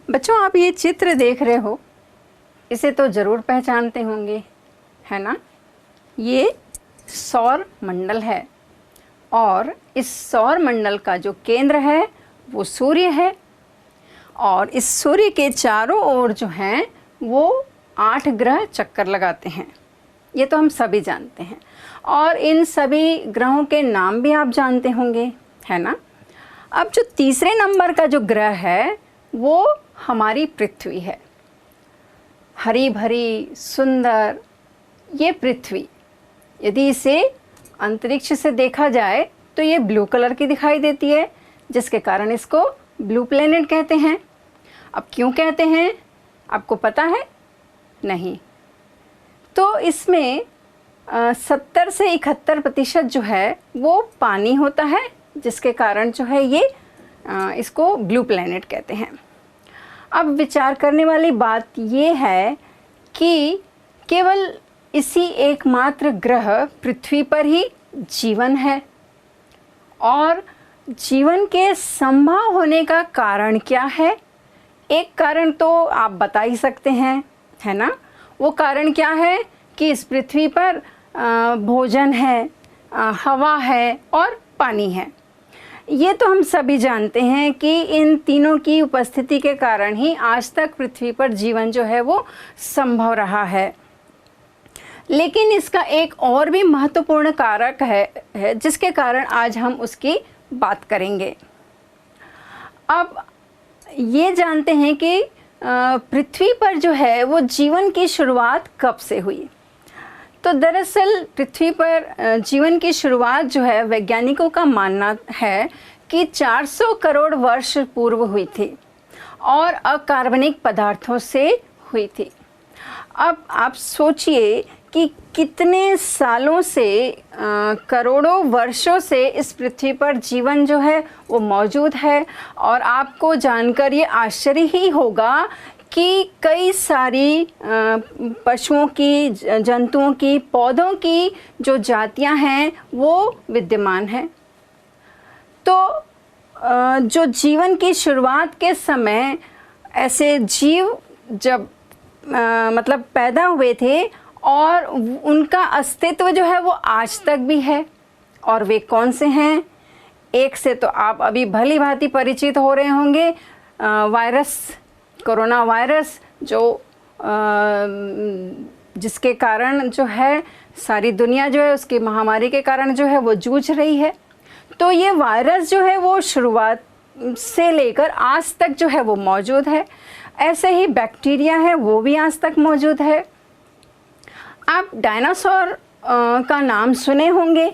बच्चों, आप ये चित्र देख रहे हो, इसे तो ज़रूर पहचानते होंगे, है ना? ये सौर मंडल है और इस सौर मंडल का जो केंद्र है वो सूर्य है और इस सूर्य के चारों ओर जो हैं वो 8 ग्रह चक्कर लगाते हैं। ये तो हम सभी जानते हैं और इन सभी ग्रहों के नाम भी आप जानते होंगे, है ना? अब जो तीसरे नंबर का जो ग्रह है वो हमारी पृथ्वी है। हरी भरी सुंदर ये पृथ्वी, यदि इसे अंतरिक्ष से देखा जाए तो ये ब्लू कलर की दिखाई देती है, जिसके कारण इसको ब्लू प्लेनेट कहते हैं। अब क्यों कहते हैं, आपको पता है? नहीं। तो इसमें 70 से 71% जो है वो पानी होता है, जिसके कारण जो है ये इसको ब्लू प्लेनेट कहते हैं। अब विचार करने वाली बात ये है कि केवल इसी एकमात्र ग्रह पृथ्वी पर ही जीवन है और जीवन के संभव होने का कारण क्या है? एक कारण तो आप बता ही सकते हैं, है ना? वो कारण क्या है कि इस पृथ्वी पर भोजन है, हवा है और पानी है। ये तो हम सभी जानते हैं कि इन तीनों की उपस्थिति के कारण ही आज तक पृथ्वी पर जीवन जो है वो संभव रहा है। लेकिन इसका एक और भी महत्वपूर्ण कारक है जिसके कारण आज हम उसकी बात करेंगे। अब ये जानते हैं कि पृथ्वी पर जो है वो जीवन की शुरुआत कब से हुई। तो दरअसल पृथ्वी पर जीवन की शुरुआत जो है वैज्ञानिकों का मानना है कि 400 करोड़ वर्ष पूर्व हुई थी और अकार्बनिक पदार्थों से हुई थी। अब आप सोचिए कि कितने सालों से करोड़ों वर्षों से इस पृथ्वी पर जीवन जो है वो मौजूद है और आपको जानकर ये आश्चर्य ही होगा कि कई सारी पशुओं की, जंतुओं की, पौधों की जो जातियां हैं वो विद्यमान हैं। तो जो जीवन की शुरुआत के समय ऐसे जीव जब मतलब पैदा हुए थे और उनका अस्तित्व जो है वो आज तक भी है। और वे कौन से हैं? एक से तो आप अभी भली भांति परिचित हो रहे होंगे, वायरस, कोरोना वायरस, जो जिसके कारण जो है सारी दुनिया जो है उसकी महामारी के कारण जो है वो जूझ रही है। तो ये वायरस जो है वो शुरुआत से लेकर आज तक जो है वो मौजूद है। ऐसे ही बैक्टीरिया है, वो भी आज तक मौजूद है। आप डायनासोर का नाम सुने होंगे,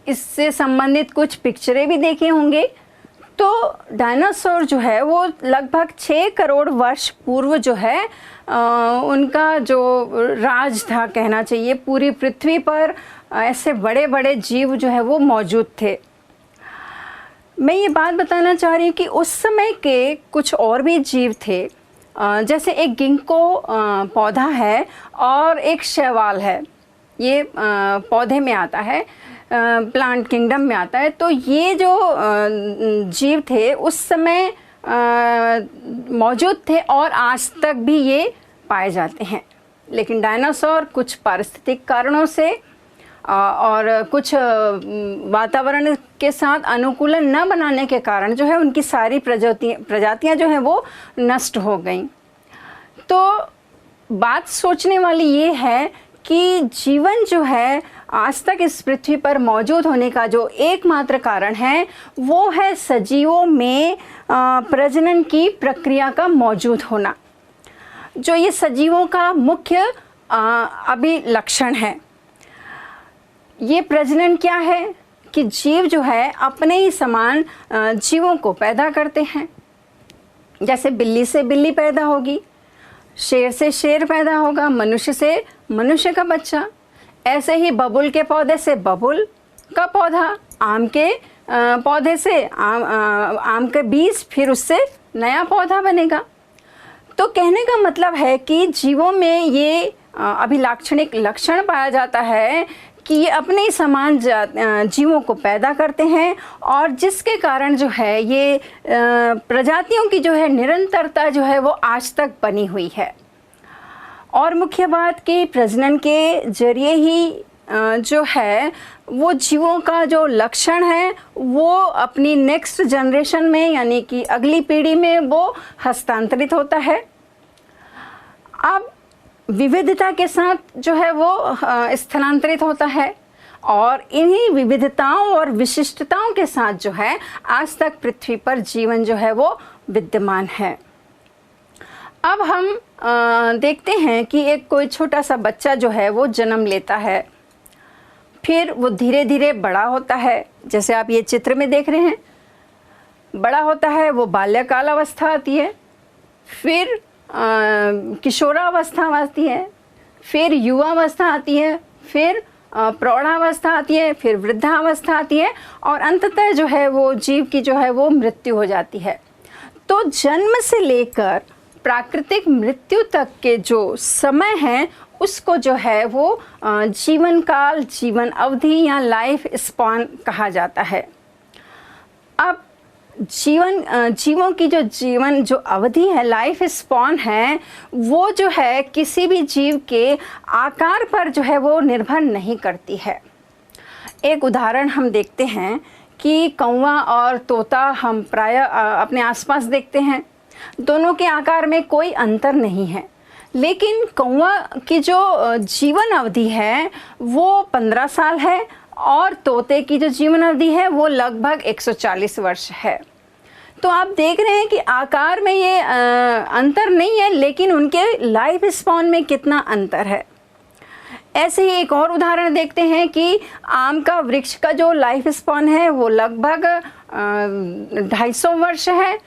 इससे संबंधित कुछ पिक्चरें भी देखे होंगे। तो डायनासोर जो है वो लगभग 6 करोड़ वर्ष पूर्व जो है उनका जो राज था, कहना चाहिए, पूरी पृथ्वी पर ऐसे बड़े बड़े जीव जो है वो मौजूद थे। मैं ये बात बताना चाह रही हूँ कि उस समय के कुछ और भी जीव थे, जैसे एक गिंको पौधा है और एक शैवाल है। ये पौधे में आता है, प्लांट किंगडम में आता है। तो ये जो जीव थे उस समय मौजूद थे और आज तक भी ये पाए जाते हैं। लेकिन डायनासोर कुछ पारिस्थितिक कारणों से और कुछ वातावरण के साथ अनुकूलन न बनाने के कारण जो है उनकी सारी प्रजातियां जो हैं वो नष्ट हो गईं। तो बात सोचने वाली ये है कि जीवन जो है आज तक इस पृथ्वी पर मौजूद होने का जो एकमात्र कारण है वो है सजीवों में प्रजनन की प्रक्रिया का मौजूद होना, जो ये सजीवों का मुख्य अभिलक्षण है। ये प्रजनन क्या है कि जीव जो है अपने ही समान जीवों को पैदा करते हैं। जैसे बिल्ली से बिल्ली पैदा होगी, शेर से शेर पैदा होगा, मनुष्य से मनुष्य का बच्चा। ऐसे ही बबुल के पौधे से बबुल का पौधा, आम के पौधे से आम के बीज, फिर उससे नया पौधा बनेगा। तो कहने का मतलब है कि जीवों में ये अभिलाक्षणिक लक्षण पाया जाता है कि ये अपने ही समान जीवों को पैदा करते हैं, और जिसके कारण जो है ये प्रजातियों की जो है निरंतरता जो है वो आज तक बनी हुई है। और मुख्य बात कि प्रजनन के जरिए ही जो है वो जीवों का जो लक्षण है वो अपनी नेक्स्ट जनरेशन में यानी कि अगली पीढ़ी में वो हस्तांतरित होता है। अब विविधता के साथ जो है वो स्थानांतरित होता है, और इन्हीं विविधताओं और विशिष्टताओं के साथ जो है आज तक पृथ्वी पर जीवन जो है वो विद्यमान है। अब हम देखते हैं कि एक कोई छोटा सा बच्चा जो है वो जन्म लेता है, फिर वो धीरे धीरे बड़ा होता है, जैसे आप ये चित्र में देख रहे हैं, बड़ा होता है, वो बाल्यकाल अवस्था आती है, फिर किशोरावस्था आती है, फिर युवावस्था आती है, फिर प्रौढ़ावस्था आती है, फिर वृद्धावस्था आती है, और अंततः जो है वो जीव की जो है वो मृत्यु हो जाती है। तो जन्म से लेकर प्राकृतिक मृत्यु तक के जो समय है उसको जो है वो जीवन काल, जीवन अवधि या लाइफ स्पैन कहा जाता है। अब जीवों की जो जीवन जो अवधि है, लाइफ स्पैन है, वो जो है किसी भी जीव के आकार पर जो है वो निर्भर नहीं करती है। एक उदाहरण हम देखते हैं कि कौवा और तोता हम प्रायः अपने आसपास देखते हैं, दोनों के आकार में कोई अंतर नहीं है, लेकिन कौवा की जो जीवन अवधि है वो 15 साल है, और तोते की जो जीवन अवधि है वो लगभग 140 वर्ष है। तो आप देख रहे हैं कि आकार में ये अंतर नहीं है, लेकिन उनके लाइफ स्पैन में कितना अंतर है। ऐसे ही एक और उदाहरण देखते हैं कि आम का वृक्ष का जो लाइफ स्पैन है वो लगभग 250 वर्ष है,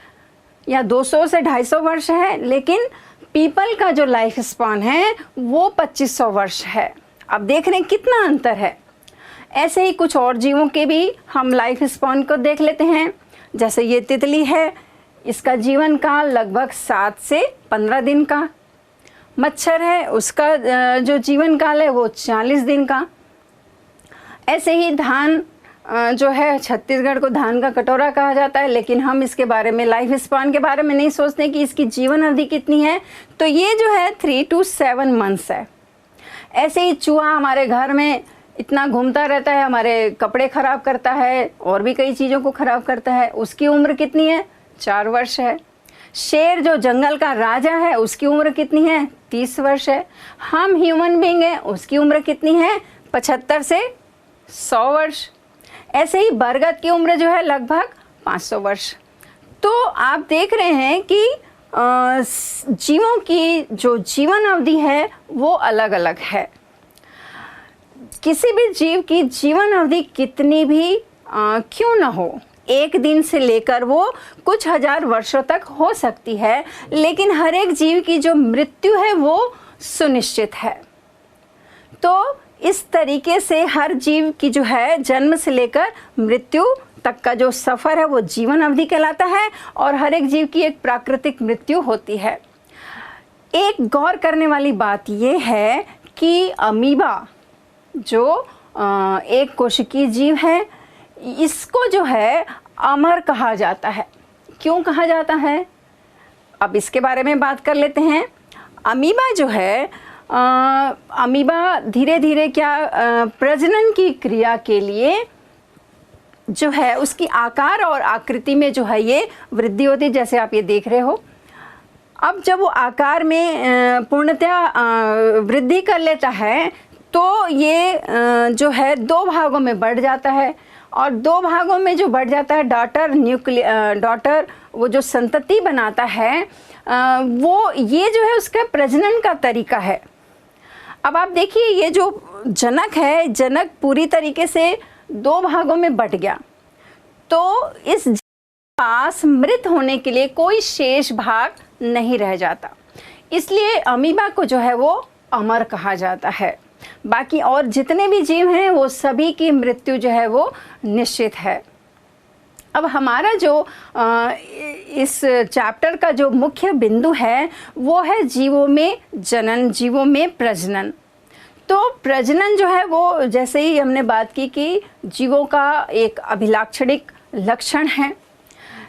या 200 से 250 वर्ष है, लेकिन पीपल का जो लाइफ स्पैन है वो 2500 वर्ष है। अब देख रहे हैं कितना अंतर है। ऐसे ही कुछ और जीवों के भी हम लाइफ स्पैन को देख लेते हैं। जैसे ये तितली है, इसका जीवन काल लगभग 7 से 15 दिन का। मच्छर है, उसका जो जीवन काल है वो 40 दिन का। ऐसे ही धान जो है, छत्तीसगढ़ को धान का कटोरा कहा जाता है, लेकिन हम इसके बारे में, लाइफ स्पैन के बारे में नहीं सोचते कि इसकी जीवन अवधि कितनी है। तो ये जो है 3 to 7 मंथ्स है। ऐसे ही चूहा हमारे घर में इतना घूमता रहता है, हमारे कपड़े ख़राब करता है और भी कई चीज़ों को ख़राब करता है, उसकी उम्र कितनी है? 4 वर्ष है। शेर जो जंगल का राजा है उसकी उम्र कितनी है? 30 वर्ष है। हम ह्यूमन बीइंग हैं, उसकी उम्र कितनी है? 75 से 100 वर्ष। ऐसे ही बरगद की उम्र जो है लगभग 500 वर्ष। तो आप देख रहे हैं कि जीवों की जो जीवन अवधि है वो अलग अलग है। किसी भी जीव की जीवन अवधि कितनी भी क्यों न हो, 1 दिन से लेकर वो कुछ हजार वर्षों तक हो सकती है, लेकिन हर एक जीव की जो मृत्यु है वो सुनिश्चित है। तो इस तरीके से हर जीव की जो है जन्म से लेकर मृत्यु तक का जो सफ़र है वो जीवन अवधि कहलाता है, और हर एक जीव की एक प्राकृतिक मृत्यु होती है। एक गौर करने वाली बात ये है कि अमीबा जो एक कोशिकीय जीव है, इसको जो है अमर कहा जाता है। क्यों कहा जाता है, अब इसके बारे में बात कर लेते हैं। अमीबा जो है, अमीबा धीरे धीरे क्या प्रजनन की क्रिया के लिए जो है उसकी आकार और आकृति में जो है ये वृद्धि होती है, जैसे आप ये देख रहे हो। अब जब वो आकार में पूर्णतया वृद्धि कर लेता है तो ये जो है 2 भागों में बढ़ जाता है, और 2 भागों में जो बढ़ जाता है, डॉटर वो जो संतति बनाता है वो ये जो है उसका प्रजनन का तरीका है। अब आप देखिए ये जो जनक है, जनक पूरी तरीके से 2 भागों में बट गया, तो इस पास मृत होने के लिए कोई शेष भाग नहीं रह जाता, इसलिए अमीबा को जो है वो अमर कहा जाता है। बाकी और जितने भी जीव हैं वो सभी की मृत्यु जो है वो निश्चित है। अब हमारा जो इस चैप्टर का जो मुख्य बिंदु है वो है जीवों में जनन, जीवों में प्रजनन। तो प्रजनन जो है वो जैसे ही हमने बात की कि जीवों का एक अभिलाक्षणिक लक्षण है,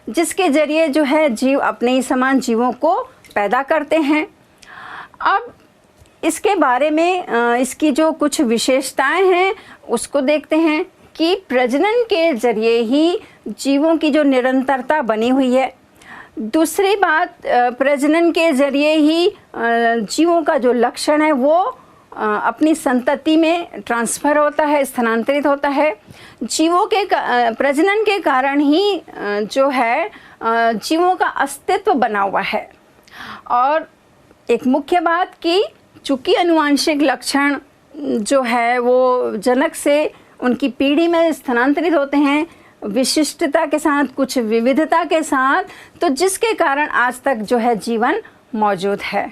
जिसके जरिए जो है जीव अपने ही समान जीवों को पैदा करते हैं। अब इसके बारे में इसकी जो कुछ विशेषताएं हैं उसको देखते हैं कि प्रजनन के जरिए ही जीवों की जो निरंतरता बनी हुई है। दूसरी बात, प्रजनन के जरिए ही जीवों का जो लक्षण है वो अपनी संतति में ट्रांसफ़र होता है, स्थानांतरित होता है। जीवों के प्रजनन के कारण ही जो है जीवों का अस्तित्व बना हुआ है। और एक मुख्य बात कि चूँकि अनुवांशिक लक्षण जो है वो जनक से उनकी पीढ़ी में स्थानांतरित होते हैं विशिष्टता के साथ, कुछ विविधता के साथ, तो जिसके कारण आज तक जो है जीवन मौजूद है।